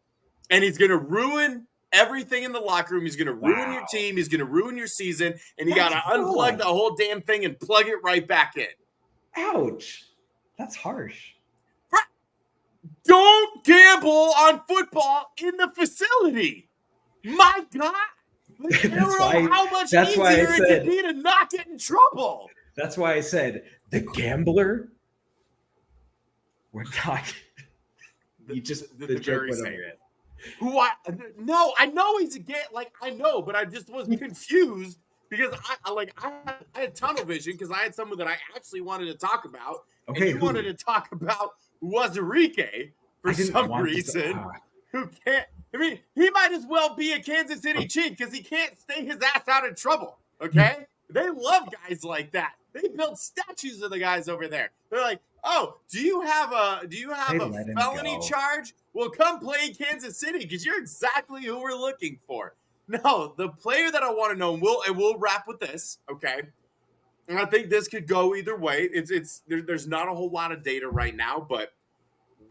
and he's gonna ruin everything in the locker room. He's gonna ruin your team. He's gonna ruin your season, and you gotta unplug the whole damn thing and plug it right back in. Ouch! That's harsh. Don't gamble on football in the facility. My God. I don't know how much easier it could be to not get in trouble. That's why I said the gambler. We're not. You just the joke went over it. I know he's a gay. Like I know, but I just was confused because I had tunnel vision because I had someone that I actually wanted to talk about. Okay, and you wanted to talk about Uwazurike for some reason. Who can't? I mean, he might as well be a Kansas City Chief because he can't stay his ass out of trouble. Okay, they love guys like that. They build statues of the guys over there. They're like, Oh, do you have a let him felony go. charge? Well, come play in Kansas City because you're exactly who we're looking for. No, the player that I want to know, and we'll wrap with this, okay? And I think this could go either way. There's not a whole lot of data right now, but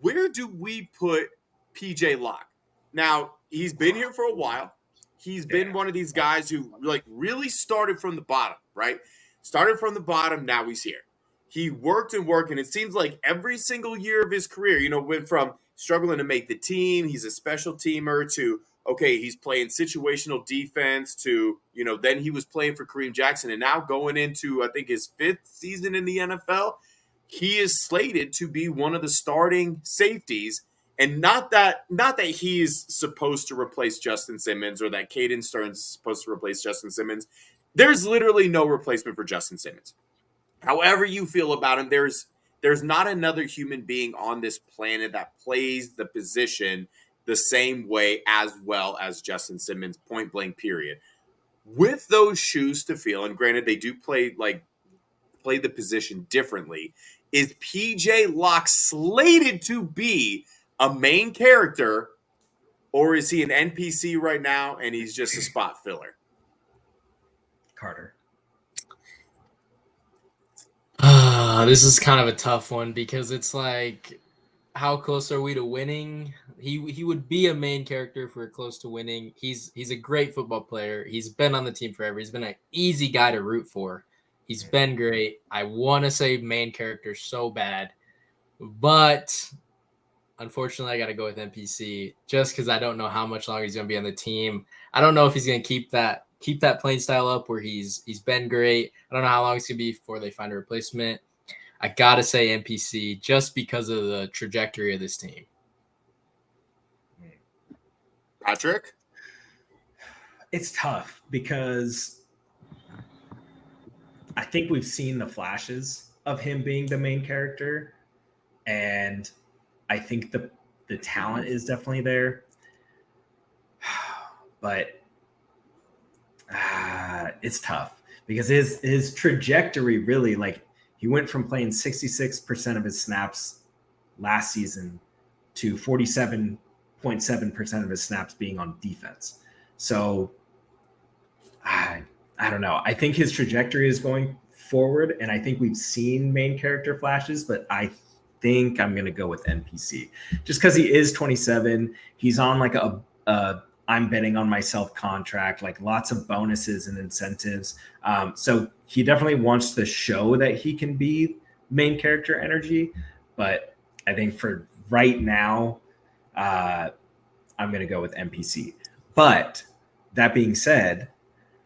where do we put PJ Locke? Now, he's been here for a while. He's been one of these guys who like really started from the bottom, right? Started from the bottom, now he's here. He worked and worked, and it seems like every single year of his career, went from struggling to make the team, he's a special teamer, to, okay, he's playing situational defense, to, then he was playing for Kareem Jackson, and now going into, I think, his 5th season in the NFL, he is slated to be one of the starting safeties. And not that he's supposed to replace Justin Simmons or that Caden Stearns is supposed to replace Justin Simmons. There's literally no replacement for Justin Simmons. However you feel about him, there's not another human being on this planet that plays the position the same way as well as Justin Simmons, point blank, period. With those shoes to fill, and granted they do play the position differently, is PJ Locke slated to be a main character, or is he an NPC right now and he's just a spot filler? Carter. This is kind of a tough one because it's like, how close are we to winning? He would be a main character if we're close to winning. He's a great football player. He's been on the team forever. He's been an easy guy to root for. He's been great. I want to say main character so bad, but unfortunately, I got to go with NPC just because I don't know how much longer he's going to be on the team. I don't know if he's going to keep that playing style up where he's been great. I don't know how long it's going to be before they find a replacement. I got to say NPC just because of the trajectory of this team. Patrick? It's tough because I think we've seen the flashes of him being the main character, and I think the talent is definitely there. But it's tough because his trajectory really, like, he went from playing 66% of his snaps last season to 47.7% of his snaps being on defense. So I don't know. I think his trajectory is going forward, and I think we've seen main character flashes, but I think I'm going to go with NPC just because he is 27. He's on like a I'm betting on myself contract, like lots of bonuses and incentives. So he definitely wants to show that he can be main character energy. But I think for right now, I'm going to go with NPC. But that being said,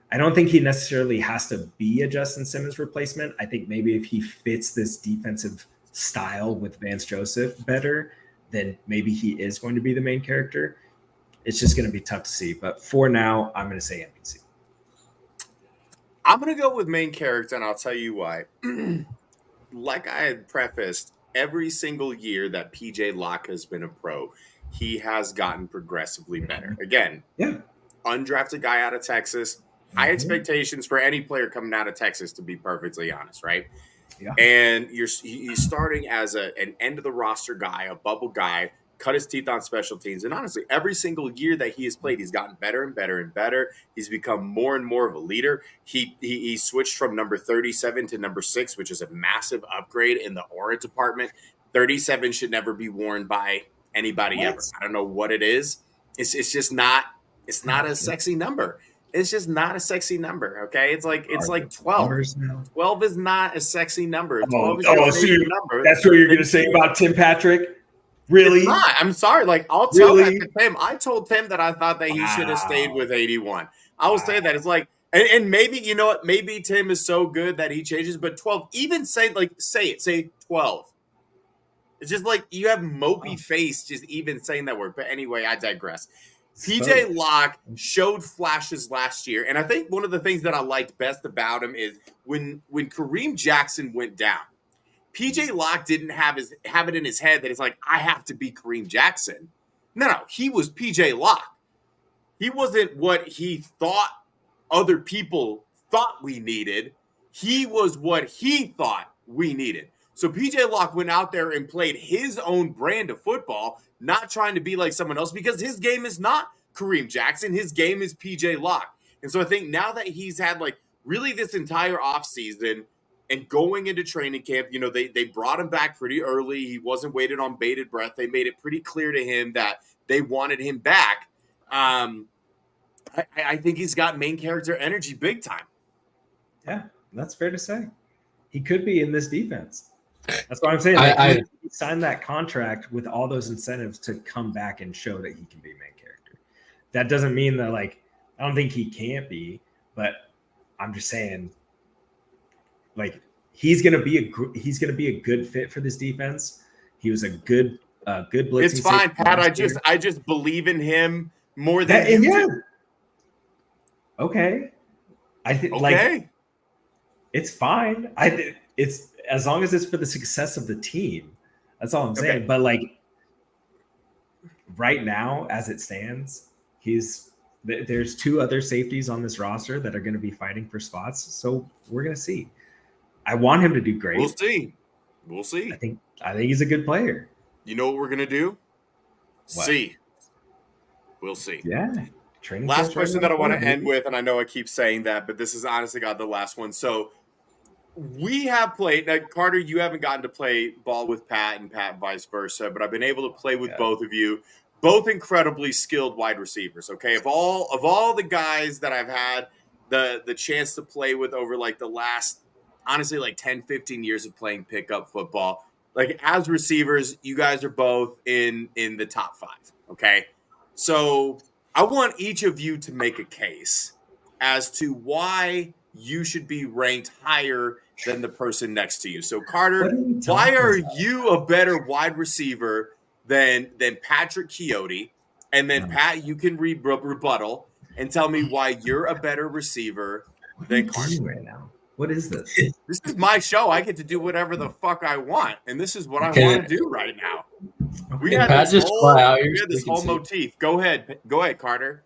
I don't think he necessarily has to be a Justin Simmons replacement. I think maybe if he fits this defensive style with Vance Joseph better, then maybe he is going to be the main character. It's just going to be tough to see. But for now, I'm going to say NPC. I'm going to go with main character, and I'll tell you why. Like I had prefaced, every single year that PJ Locke has been a pro, he has gotten progressively better. Again, undrafted guy out of Texas. High expectations for any player coming out of Texas, to be perfectly honest, right? Yeah. And he's starting as an end-of-the-roster guy, a bubble guy, cut his teeth on special teams. And honestly, every single year that he has played, he's gotten better and better and better. He's become more and more of a leader. He switched from number 37 to number 6, which is a massive upgrade in the aura department. 37 should never be worn by anybody ever. I don't know what it is. It's just not. It's not a sexy number. It's just not a sexy number. Okay, it's like 12. 12 is not a sexy number. 12 is your favorite number. That's what you're going to say about Tim Patrick? Really? It's not. I'm sorry. Like, I'll tell that to Tim. I told Tim that I thought that he should have stayed with 81. I will say that. It's like, and maybe, you know what? Maybe Tim is so good that he changes. But 12, even say 12. It's just like you have mopey face just even saying that word. But anyway, I digress. PJ Locke showed flashes last year, and I think one of the things that I liked best about him is when Kareem Jackson went down, PJ Locke didn't have it in his head that it's like, I have to be Kareem Jackson. No, he was PJ Locke. He wasn't what he thought other people thought we needed. He was what he thought we needed. So PJ Locke went out there and played his own brand of football, not trying to be like someone else, because his game is not Kareem Jackson. His game is PJ Locke. And so I think now that he's had like really this entire offseason and going into training camp, you know, they brought him back pretty early. He wasn't waiting on bated breath. They made it pretty clear to him that they wanted him back. I think he's got main character energy big time. Yeah, that's fair to say. He could be in this defense. That's what I'm saying. Like, he signed that contract with all those incentives to come back and show that he can be main character. That doesn't mean that, like, I don't think he can't be, but I'm just saying, like, he's gonna be a good fit for this defense. He was a good blitzing. It's fine, Pat. I just believe in him more than you do. Okay. I think like it's fine. It's as long as it's for the success of the team. That's all I'm saying. But like right now, as it stands, there's 2 other safeties on this roster that are going to be fighting for spots. So we're going to see. I want him to do great. We'll see. I think he's a good player. You know what we're going to do? What? See. We'll see. Yeah. Last question that I want to end with, and I know I keep saying that, but this is honestly God the last one. So we have played. Now, Carter, you haven't gotten to play ball with Pat and Pat vice versa, but I've been able to play with both of you. Both incredibly skilled wide receivers. Okay, of all the guys that I've had the chance to play with over like the last, honestly, like 10, 15 years of playing pickup football, like as receivers, you guys are both in the top 5. Okay, so I want each of you to make a case as to why you should be ranked higher than the person next to you. So, Carter, why are you a better wide receiver than Patrick Chiotti? And then, Pat, you can rebuttal and tell me why you're a better receiver than Carter. Right now, what is this? This is my show. I get to do whatever the fuck I want, and this is what I want to do right now. We had this whole motif. Go ahead, Carter.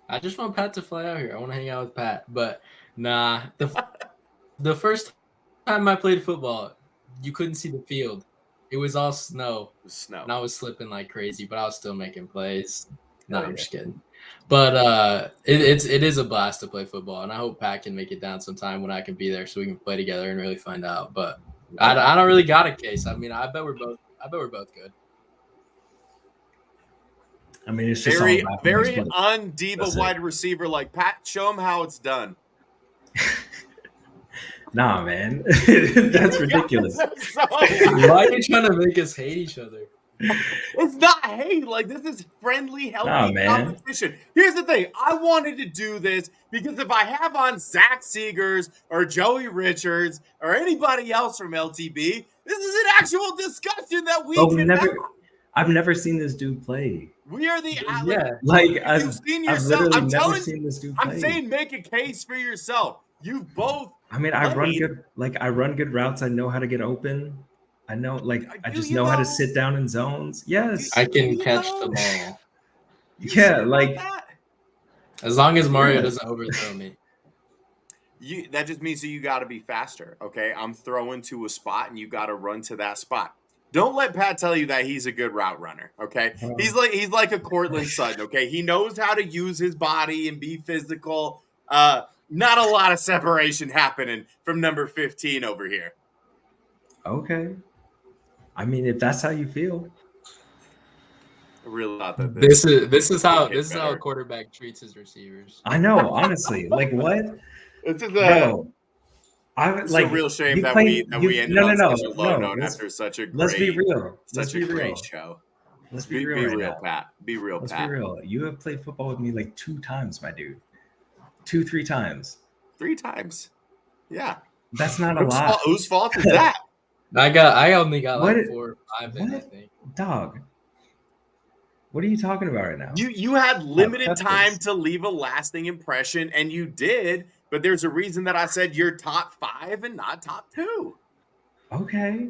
I just want Pat to fly out here. I want to hang out with Pat, but nah. The first time I played football, you couldn't see the field. It was all snow. And I was slipping like crazy, but I was still making plays. No, I'm just kidding. But it is a blast to play football, and I hope Pat can make it down sometime when I can be there so we can play together and really find out. But I don't really got a case. I mean, I bet we're both good. I mean, it's just very un-diva wide receiver like Pat. Show him how it's done. Nah, man, that's ridiculous. Why are you trying to make us hate each other? It's not hate. Like, this is friendly, healthy competition. Here's the thing. I wanted to do this because if I have on Zach Seegers or Joey Richards or anybody else from LTB, this is an actual discussion that we can have. I've never seen this dude play. We are the I've seen yourself. I've never seen this dude play. I'm saying make a case for yourself. You both. I mean, I run good routes. I know how to get open. I know, I just know how to sit down in zones. Yes, I can catch the ball. Yeah, as long as Mario doesn't overthrow me. That just means that you got to be faster. Okay, I'm throwing to a spot, and you got to run to that spot. Don't let Pat tell you that he's a good route runner. Okay, he's like a Cortland Sutton. Okay, he knows how to use his body and be physical. Not a lot of separation happening from number 15 over here. Okay. I mean, if that's how you feel. I really thought that this is how a quarterback treats his receivers. I know, honestly. Like what? This is a real shame that we ended on such a low note after such a great. Let's be real. Great show. Let's be real, Pat. Be real, Pat. Let's be real. You have played football with me like 2 times, my dude. 2-3 times. 3 times. Yeah. That's not a lot. Whose fault is that? I only got 4 or 5 in, I think. Dog. What are you talking about right now? You had limited time to leave a lasting impression, and you did, but there's a reason that I said you're top 5 and not top 2. Okay.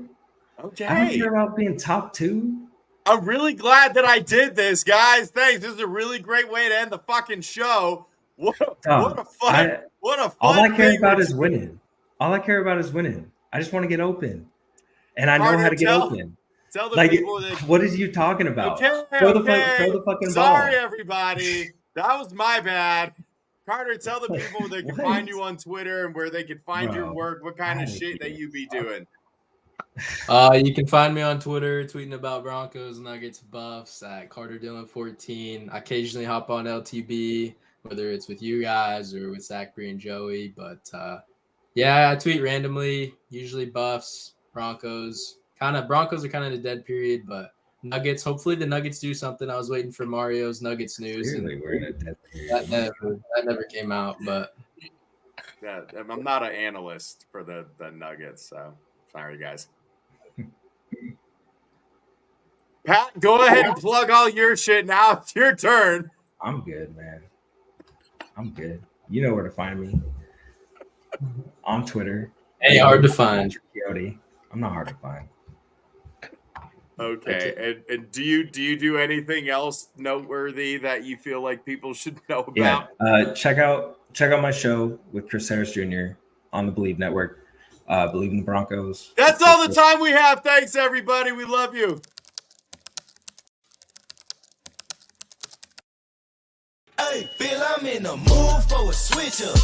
I don't care about being top 2. I'm really glad that I did this, guys. Thanks. This is a really great way to end the fucking show. What a fun All I care about is winning. I just want to get open. and I know Carter, how to get open. Tell the Like, people that. what is you talking about? Okay, throw the fucking Sorry, ball. everybody. That was my bad. Carter, tell the people they can find you on Twitter and where they can find your work. What kind of shit that you be doing? You can find me on Twitter tweeting about Broncos, Nuggets, Buffs at Carter Dillon 14. I occasionally hop on LTB, whether it's with you guys or with Zachary and Joey. But yeah, I tweet randomly, usually Buffs, Broncos. Broncos are kind of in a dead period, but Nuggets. Hopefully the Nuggets do something. I was waiting for Mario's Nuggets news. Clearly, we're in a dead period. That never came out, but yeah, I'm not an analyst for the Nuggets, so sorry, guys. Pat, go ahead and plug all your shit now. It's your turn. I'm good, man. I'm good. You know where to find me. On Twitter. Hey, hard to find. I'm not hard to find. Okay, and do you do anything else noteworthy that you feel like people should know about? Yeah, check out my show with Chris Harris Jr. on the Believe Network. Believe in the Broncos. That's all the time we have. Thanks, everybody. We love you. Hey, feel I'm in the mood for a switch up.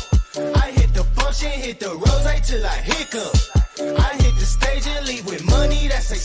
I hit the function, hit the rose till I hiccup. I hit the stage and leave with money that's